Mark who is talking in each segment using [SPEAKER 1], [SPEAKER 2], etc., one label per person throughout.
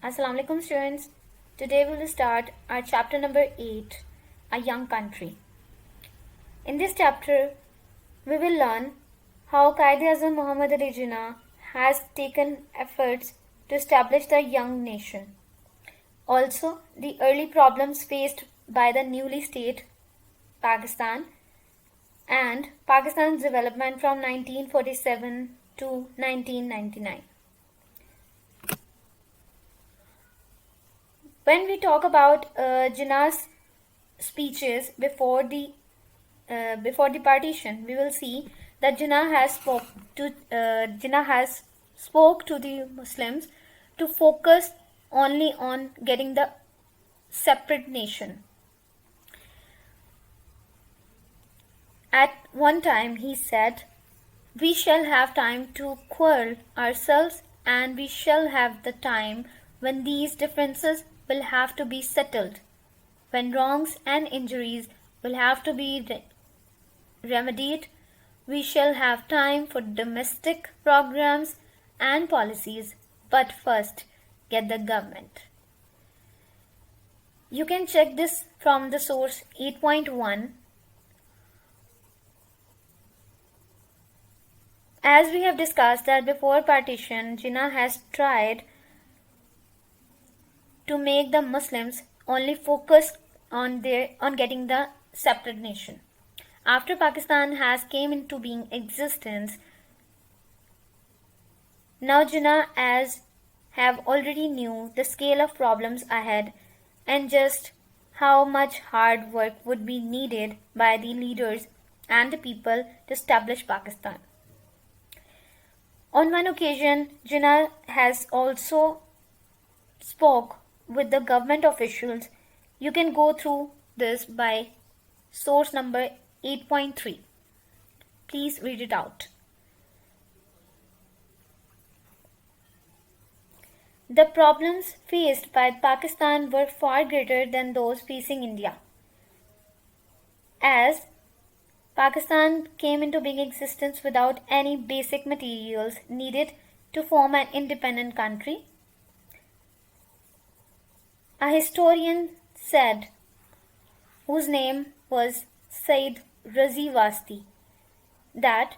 [SPEAKER 1] Assalamu alaikum students. Today we will start our chapter number 8, A Young Country. In this chapter, we will learn how Quaid-e-Azam Muhammad Ali Jinnah has taken efforts to establish the young nation. Also, the early problems faced by the newly state Pakistan and Pakistan's development from 1947 to 1999. When we talk about Jinnah's speeches before the partition, we will see that Jinnah has spoke to the Muslims to focus only on getting the separate nation. At one time he said, "We shall have time to quarrel ourselves, and we shall have the time when these differences will have to be settled, when wrongs and injuries will have to be remedied. We shall have time for domestic programs and policies, but first get the government." You can check this from the source 8.1. As we have discussed that before partition, Jinnah has tried to make the Muslims only focus on getting the separate nation. After Pakistan has came into being existence, now Jinnah have already knew the scale of problems ahead and just how much hard work would be needed by the leaders and the people to establish Pakistan. On one occasion, Jinnah has also spoke with the government officials. You can go through this by source number 8.3. Please read it out. The problems faced by Pakistan were far greater than those facing India. As Pakistan came into being existence without any basic materials needed to form an independent country. A historian said, whose name was Said Razi Wasti, that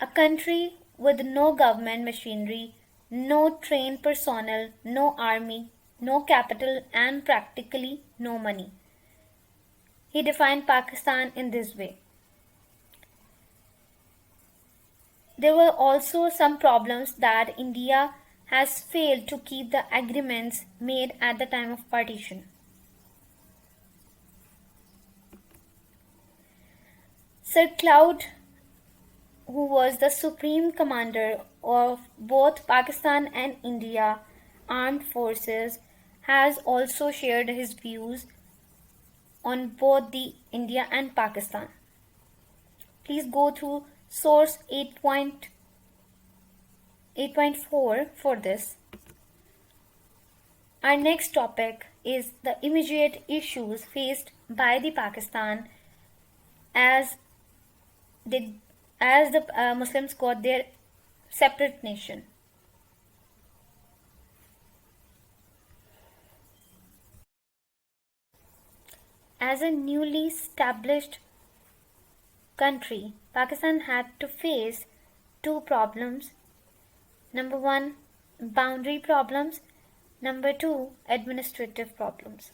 [SPEAKER 1] a country with no government machinery, no trained personnel, no army, no capital, and practically no money. He defined Pakistan in this way. There were also some problems that India has failed to keep the agreements made at the time of partition. Sir Cloud, who was the supreme commander of both Pakistan and India armed forces, has also shared his views on both the India and Pakistan. Please go through source 8.4 for this. Our next topic is the immediate issues faced by the Pakistan as the Muslims got their separate nation. As a newly established country, Pakistan had to face two problems. Number one, boundary problems. Number two, administrative problems.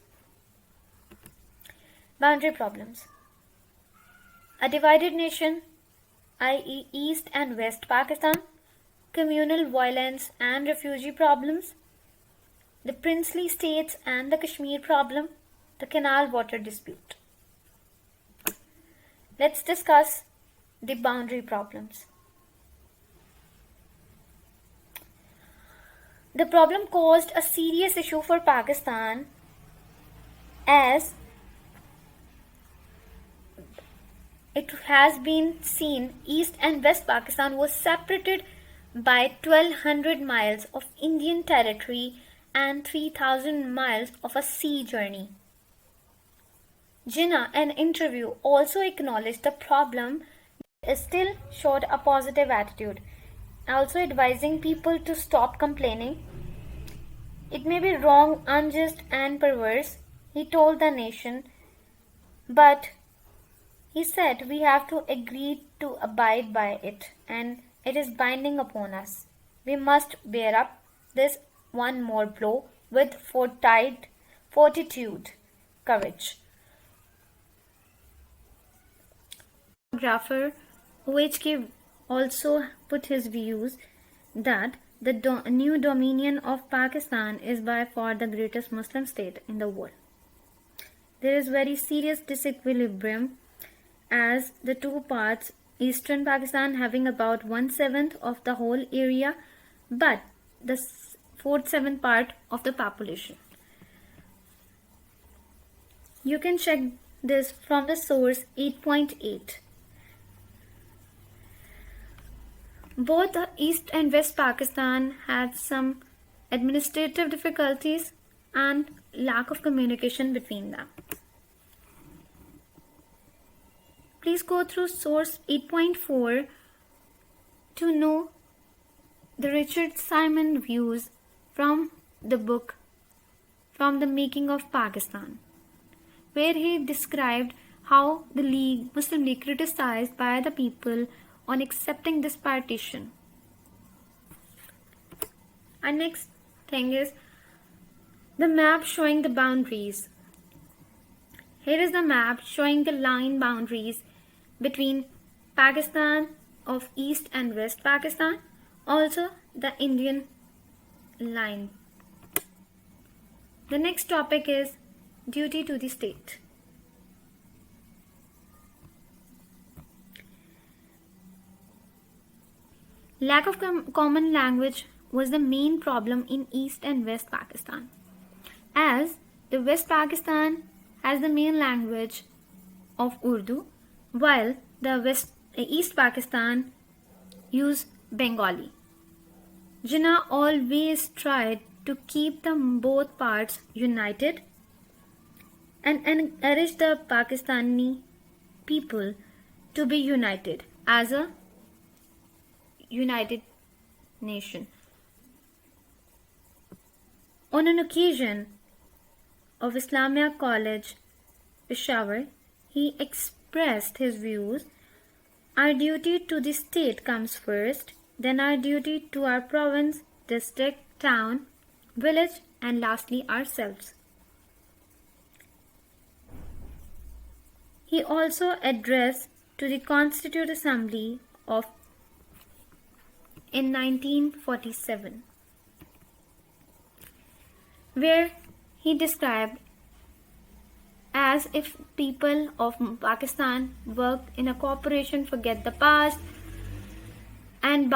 [SPEAKER 1] Boundary problems. A divided nation, i.e. East and West Pakistan, communal violence and refugee problems, the princely states and the Kashmir problem, the canal water dispute. Let's discuss the boundary problems. The problem caused a serious issue for Pakistan as it has been seen East and West Pakistan was separated by 1200 miles of Indian territory and 3000 miles of a sea journey. Jinnah, in an interview, also acknowledged the problem still showed a positive attitude, also advising people to stop complaining It may be wrong, unjust, and perverse, he told the nation, but he said we have to agree to abide by it, and it is binding upon us. We must bear up this one more blow with fortitude, courage. Geographer OHK also put his views that the new dominion of Pakistan is by far the greatest Muslim state in the world. There is very serious disequilibrium as the two parts, eastern Pakistan having about 1/7 of the whole area, but the 4/7 part of the population. You can check this from the source 8.8. Both East and West Pakistan had some administrative difficulties and lack of communication between them. Please go through source 8.4 to know the Richard Simon views from the book From the Making of Pakistan, where he described how the Muslim League criticized by the people on accepting this partition. And next thing is the map showing the boundaries. Here is the map showing the line boundaries between Pakistan of East and West Pakistan, also the Indian line. The next topic is duty to the state. Lack of common language was the main problem in East and West Pakistan, as the West Pakistan has the main language of Urdu, while the East Pakistan use Bengali. Jinnah always tried to keep them both parts united and encourage the Pakistani people to be united as a united nation. On an occasion of Islamia College, Peshawar, he expressed his views. Our duty to the state comes first, then our duty to our province, district, town, village, and lastly ourselves. He also addressed to the Constituent Assembly of in 1947, where he described as if people of Pakistan worked in a cooperation, forget the past, and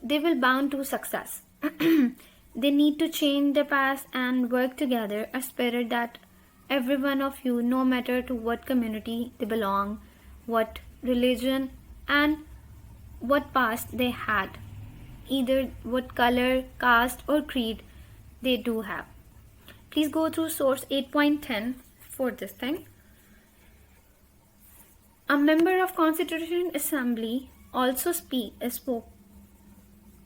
[SPEAKER 1] they will bound to success. They need to change the past and work together, a spirit that every one of you, no matter to what community they belong, what religion and what past they had, either what color, caste or creed they do have. Please go through source 8.10 for this thing. A member of Constituent Assembly also spoke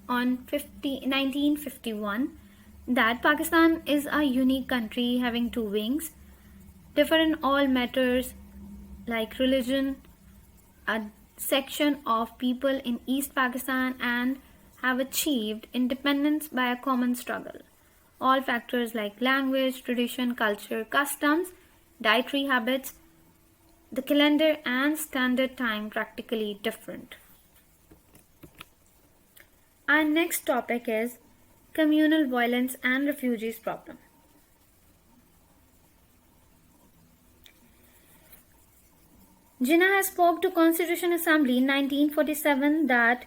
[SPEAKER 1] on 1951 that Pakistan is a unique country having two wings, differ in all matters like religion, a section of people in East Pakistan, and have achieved independence by a common struggle. All factors like language, tradition, culture, customs, dietary habits, the calendar and standard time practically different. Our next topic is communal violence and refugees problem. Jinnah has spoke to Constitution Assembly in 1947 that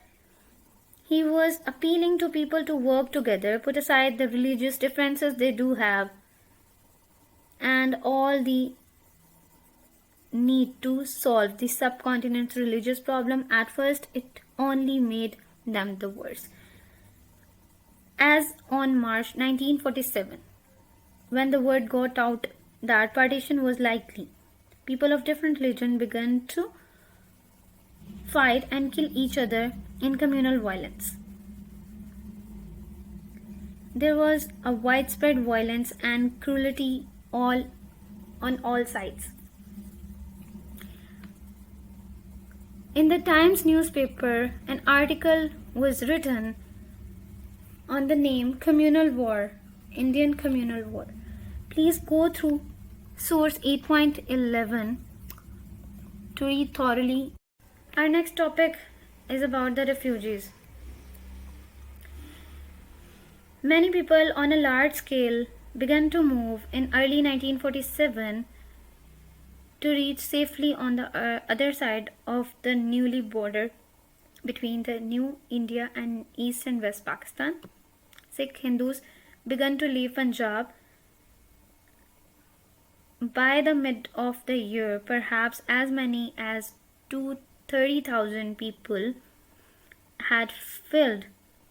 [SPEAKER 1] he was appealing to people to work together, put aside the religious differences they do have, and all the need to solve the subcontinent's religious problem. At first, it only made them the worse. As on March 1947, when the word got out that partition was likely, people of different religion began to fight and kill each other in communal violence. there was a widespread violence and cruelty on all sides. In the Times newspaper, an article was written on the name Communal War, Indian Communal War. Please go through source 8.11 to read thoroughly. Our next topic is about the refugees. Many people on a large scale began to move in early 1947 to reach safely on the other side of the newly border between the new India and East and West Pakistan. Sikh Hindus began to leave Punjab. By the mid of the year, perhaps as many as 30,000 people had filled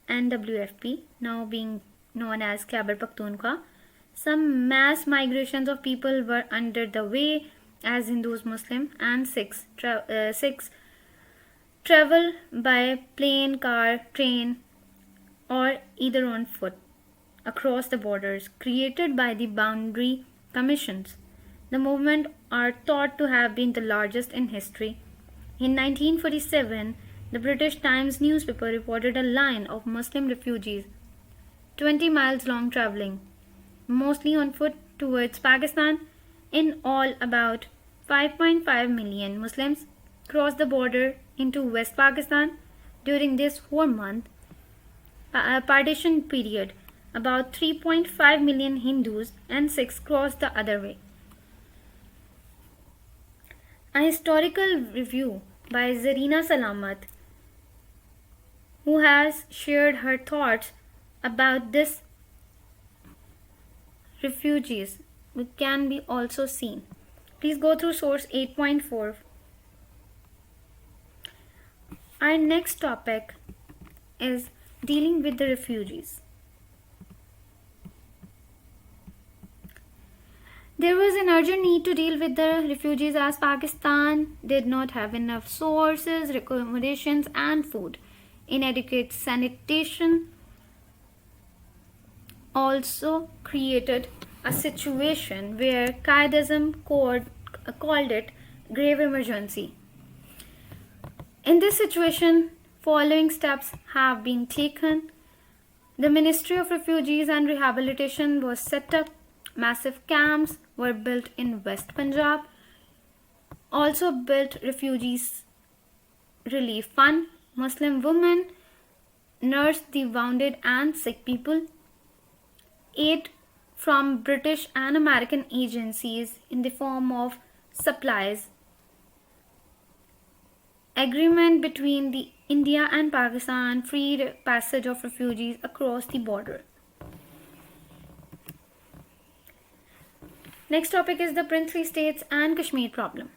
[SPEAKER 1] NWFP, now being known as Khyber Pakhtunkhwa. Some mass migrations of people were under the way as Hindus, Muslims, and Sikhs travel by plane, car, train, or either on foot across the borders created by the boundary commissions. The movement are thought to have been the largest in history. In 1947, the British Times newspaper reported a line of Muslim refugees 20 miles long traveling, mostly on foot, towards Pakistan. In all, about 5.5 million Muslims crossed the border into West Pakistan during this 4-month partition period. About 3.5 million Hindus and Sikhs crossed the other way. A historical review by Zarina Salamat, who has shared her thoughts about this refugees, can be also seen. Please go through source 8.4. Our next topic is dealing with the refugees. There was an urgent need to deal with the refugees as Pakistan did not have enough sources, accommodations, and food. Inadequate sanitation also created a situation where Qaidism called it grave emergency. In this situation, following steps have been taken. The Ministry of Refugees and Rehabilitation was set up. Massive camps were built in West Punjab. Also built refugees relief fund. Muslim women nursed the wounded and sick people. Aid from British and American agencies in the form of supplies. Agreement between the India and Pakistan freed passage of refugees across the border. Next topic is the princely states and Kashmir problem.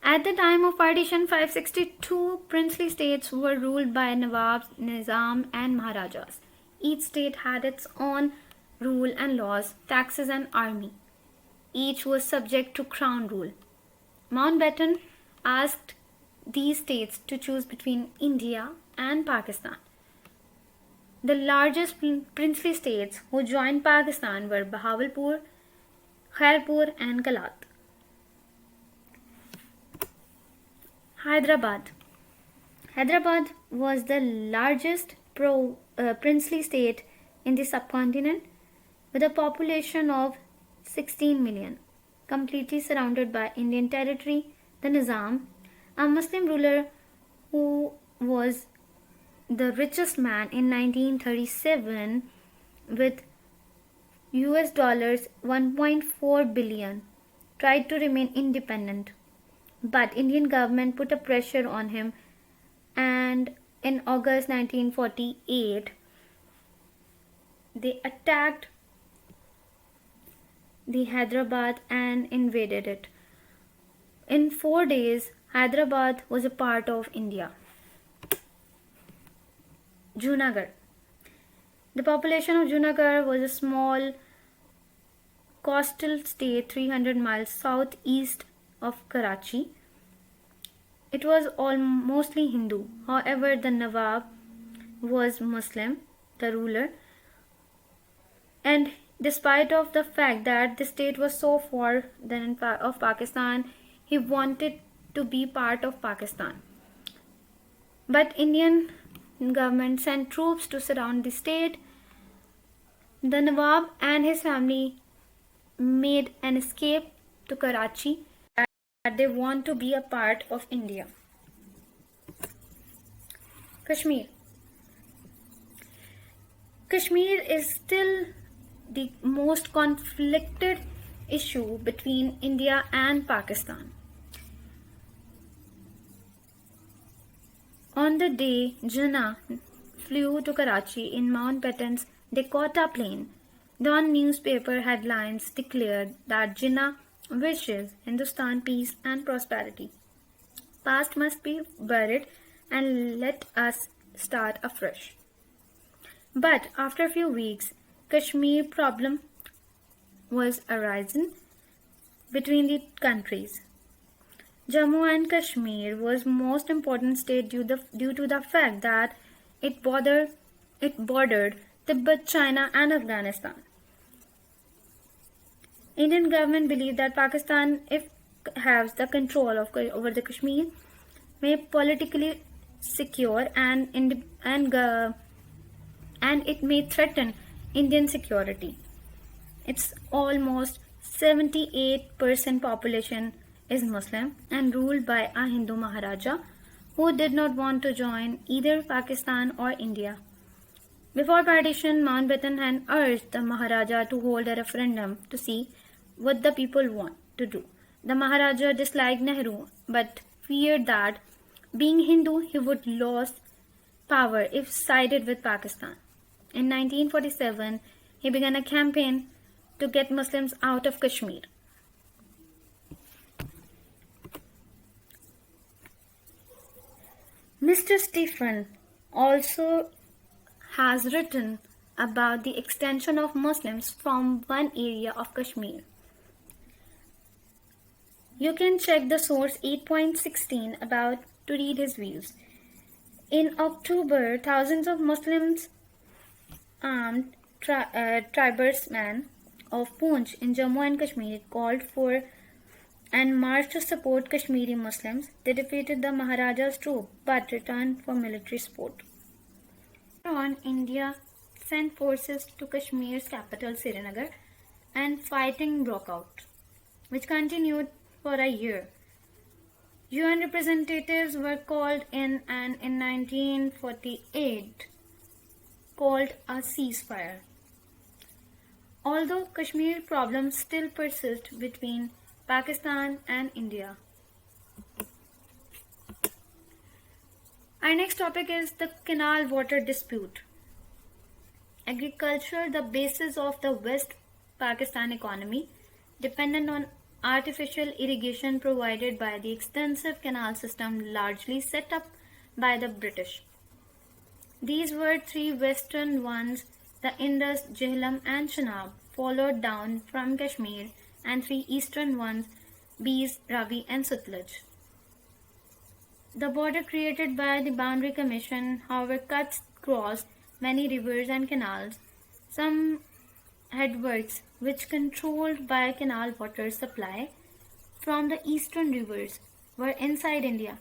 [SPEAKER 1] At the time of partition, 562 princely states were ruled by Nawabs, Nizam, and Maharajas. Each state had its own rule and laws, taxes, and army. Each was subject to crown rule. Mountbatten asked these states to choose between India and Pakistan. The largest princely states who joined Pakistan were Bahawalpur, Khairpur, and Kalat. Hyderabad. Hyderabad was the largest princely state in the subcontinent with a population of 16 million, completely surrounded by Indian territory. The Nizam, a Muslim ruler who was the richest man in 1937 with US dollars 1.4 billion, tried to remain independent. But Indian government put a pressure on him, and in August 1948 they attacked the Hyderabad and invaded it. In 4 days, Hyderabad was a part of India. Junagarh. The population of Junagarh was a small coastal state 300 miles southeast of Karachi. it was all mostly Hindu. However, the Nawab was Muslim, the ruler, and despite of the fact that the state was so far then of Pakistan, he wanted to be part of Pakistan. But Indian government sent troops to surround the state. The Nawab and his family made an escape to Karachi, that they want to be a part of India. Kashmir. Kashmir is still the most conflicted issue between India and Pakistan. On the day Jinnah flew to Karachi in Mountbatten's Dakota plane, Dawn newspaper headlines declared that Jinnah wishes Hindustan peace and prosperity. Past must be buried and let us start afresh. But after a few weeks, Kashmir problem was arisen between the countries. Jammu and Kashmir was most important state due to the fact that it bordered Tibet, China and Afghanistan. Indian government believed that Pakistan, if has the control over the Kashmir, may politically secure and it may threaten Indian security. Its almost 78% population is Muslim and ruled by a Hindu Maharaja who did not want to join either Pakistan or India. Before partition, Mountbatten had urged the Maharaja to hold a referendum to see what the people want to do. The Maharaja disliked Nehru but feared that, being Hindu, he would lose power if sided with Pakistan. In 1947, he began a campaign to get Muslims out of Kashmir. Mr. Stephen also has written about the extension of Muslims from one area of Kashmir. You can check the source 8.16 about to read his views. In October, thousands of Muslims armed tribesmen of Poonch in Jammu and Kashmir called for and marched to support Kashmiri Muslims. They defeated the Maharaja's troop but returned for military support. Later on, India sent forces to Kashmir's capital Srinagar and fighting broke out, which continued for a year. UN representatives were called in and in 1948 called a ceasefire. Although Kashmir problems still persist between Pakistan and India. Our next topic is the canal water dispute. Agriculture, the basis of the West Pakistan economy, dependent on artificial irrigation provided by the extensive canal system largely set up by the British. These were three western ones, the Indus, Jhelum and Chenab, followed down from Kashmir, and three eastern ones, Beas, Ravi and Sutlej. The border created by the Boundary Commission, however, cuts across many rivers and canals. Some headworks, which controlled by canal water supply from the eastern rivers, were inside India.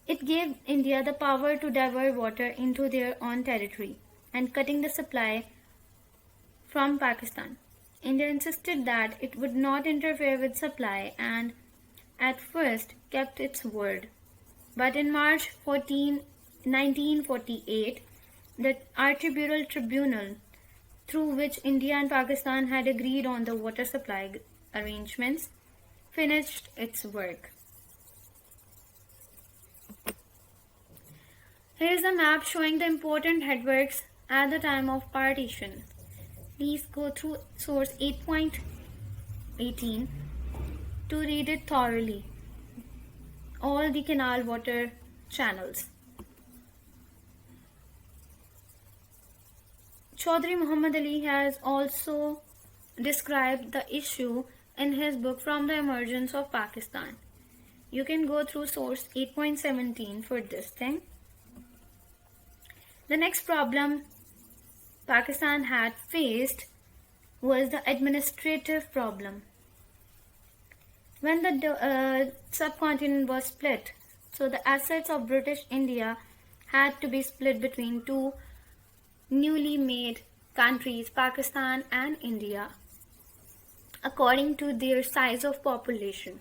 [SPEAKER 1] It gave India the power to divert water into their own territory and cutting the supply from Pakistan. India insisted that it would not interfere with supply and at first kept its word. But in March 1948, the Arbitral Tribunal, through which India and Pakistan had agreed on the water supply arrangements, finished its work. Here is a map showing the important headworks at the time of partition. Please go through source 8.18 to read it thoroughly. All the canal water channels. Chaudhry Muhammad Ali has also described the issue in his book From the Emergence of Pakistan. You can go through source 8.17 for this thing. The next problem Pakistan had faced was the administrative problem. When the subcontinent was split, so the assets of British India had to be split between two newly made countries, Pakistan and India, according to their size of population.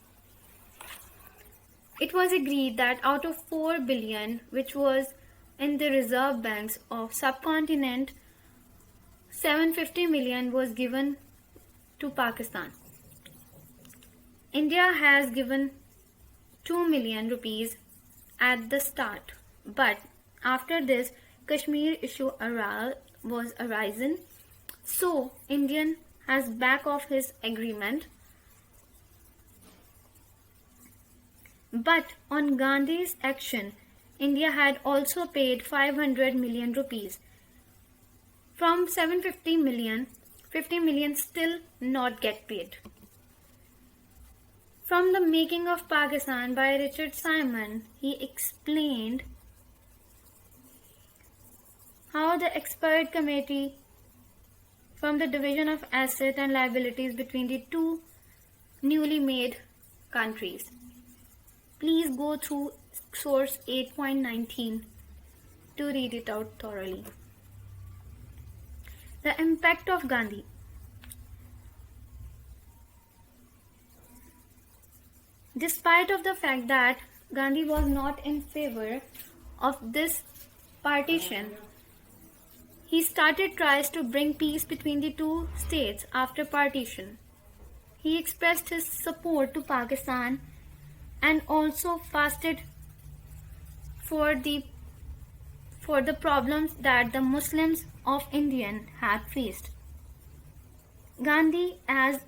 [SPEAKER 1] It was agreed that out of 4 billion, which was in the reserve banks of subcontinent, 750 million was given to Pakistan. India has given 2 million rupees at the start, but after this Kashmir issue was arisen, so Indian has back off his agreement. But on Gandhi's action, India had also paid 500 million rupees. From 750 million, 50 million still not get paid. From the Making of Pakistan by Richard Simon, he explained how the expert committee from the division of assets and liabilities between the two newly made countries. Please go through source 8.19 to read it out thoroughly. The impact of Gandhi. Despite of the fact that Gandhi was not in favor of this partition, he started tries to bring peace between the two states after partition. He expressed his support to Pakistan and also fasted for the problems that the Muslims of India had faced. Gandhi, as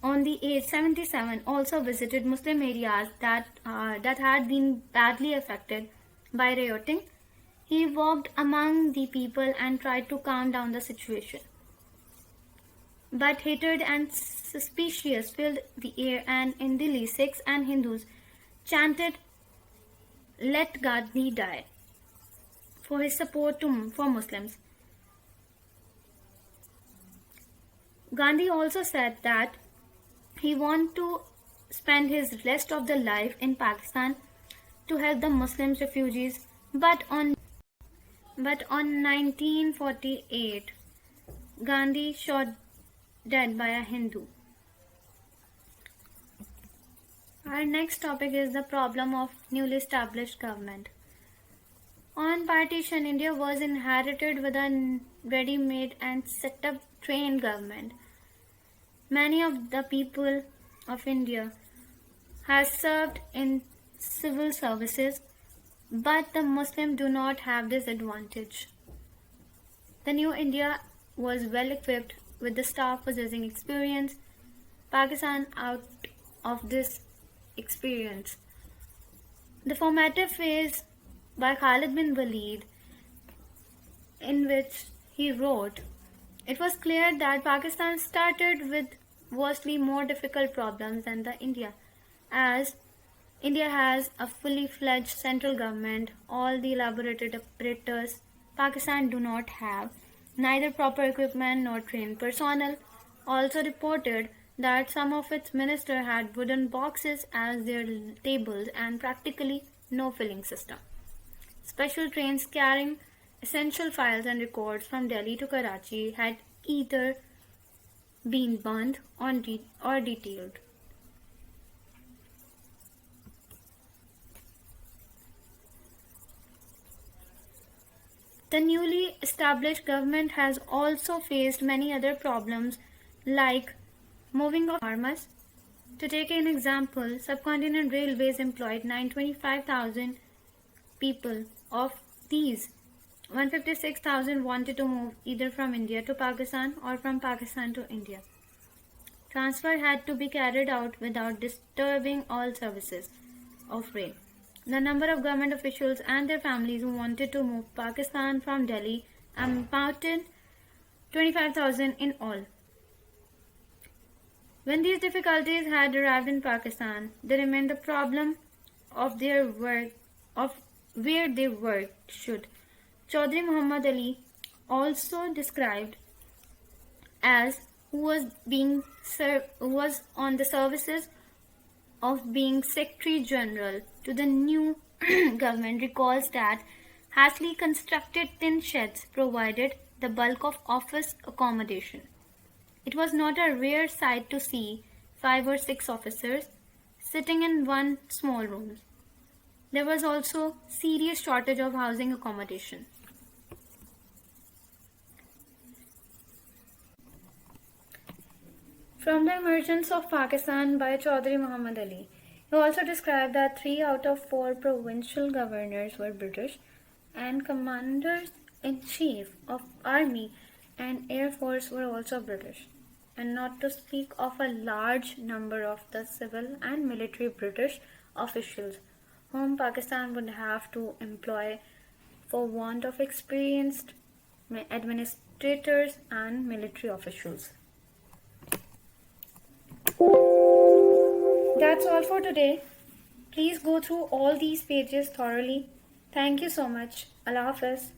[SPEAKER 1] on the age 77, also visited Muslim areas that had been badly affected by rioting. He walked among the people and tried to calm down the situation. But hatred and suspicion filled the air, and in Delhi, Sikhs and Hindus chanted, "Let Gandhi die," for his support for Muslims. Gandhi also said that he wanted to spend his rest of the life in Pakistan to help the Muslim refugees, but on 1948, Gandhi shot dead by a Hindu. Our next topic is the problem of newly established government. On partition, India was inherited with a ready-made and set-up trained government. Many of the people of India has served in civil services, but the Muslims do not have this advantage. The new India was well equipped with the staff possessing experience. Pakistan out of this experience. The formative phase by Khalid bin Waleed, in which he wrote, "It was clear that Pakistan started with vastly more difficult problems than the India, as India has a fully fledged central government, all the elaborated apparatus Pakistan do not have, neither proper equipment nor trained personnel." Also reported that some of its ministers had wooden boxes as their tables and practically no filling system. Special trains carrying essential files and records from Delhi to Karachi had either been burned or detailed. The newly established government has also faced many other problems like moving of farmers. To take an example, Subcontinent Railways employed 925,000 people. Of these, 156,000 wanted to move either from India to Pakistan or from Pakistan to India. Transfer had to be carried out without disturbing all services of rail. The number of government officials and their families who wanted to move Pakistan from Delhi amounted 25,000 in all. When these difficulties had arrived in Pakistan, they remained the problem of their work, of where they worked should. Chaudhry Muhammad Ali, also described as who was on the services of being Secretary General to the new government, recalls that hastily constructed tin sheds provided the bulk of office accommodation. It was not a rare sight to see 5 or 6 officers sitting in one small room. There was also serious shortage of housing accommodation. From the emergence of Pakistan by Chaudhry Muhammad Ali, he also described that 3 out of 4 provincial governors were British and commanders-in-chief of army and air force were also British, and not to speak of a large number of the civil and military British officials whom Pakistan would have to employ for want of experienced administrators and military officials. That's all for today. Please go through all these pages thoroughly. Thank you so much. Allah Hafiz.